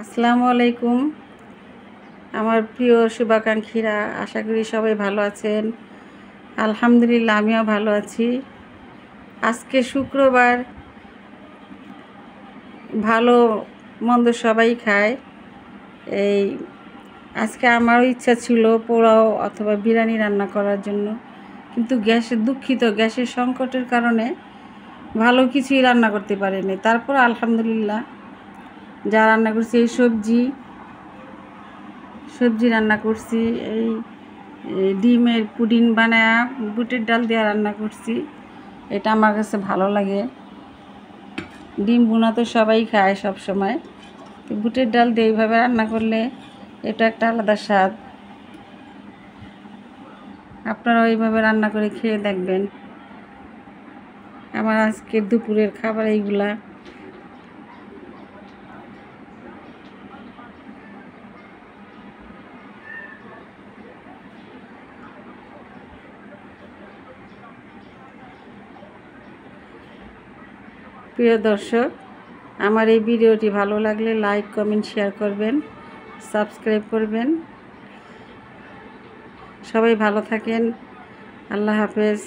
আসসালামু আলাইকুম। আমার প্রিয় শুভাকাঙ্ক্ষীরা, আশা করি সবাই ভালো আছেন। আলহামদুলিল্লাহ, আমিও ভালো আছি। আজকে শুক্রবার, ভালো মন্দ সবাই খায়। এই আজকে আমারও ইচ্ছা ছিল পোলাও অথবা বিরিয়ানি রান্না করার জন্য, কিন্তু গ্যাসের সংকটের কারণে ভালো কিছুই রান্না করতে পারিনি। তারপর আলহামদুলিল্লাহ যা রান্না করছি, এই সবজি রান্না করছি। এই ডিমের পুডিং বানায়া বুটের ডাল দিয়ে রান্না করছি। এটা আমার কাছে ভালো লাগে। ডিম ভুনা তো সবাই খায় সব সময়, বুটের ডাল দিয়ে এইভাবে রান্না করলে এটা একটা আলাদা স্বাদ। আপনারাও এইভাবে রান্না করে খেয়ে দেখবেন। আমার আজকের দুপুরের খাবার এইগুলা। প্রিয় দর্শক, আমার এই ভিডিওটি ভালো লাগলে লাইক, কমেন্ট, শেয়ার করবেন, সাবস্ক্রাইব করবেন। সবাই ভালো থাকেন। আল্লাহ হাফেজ।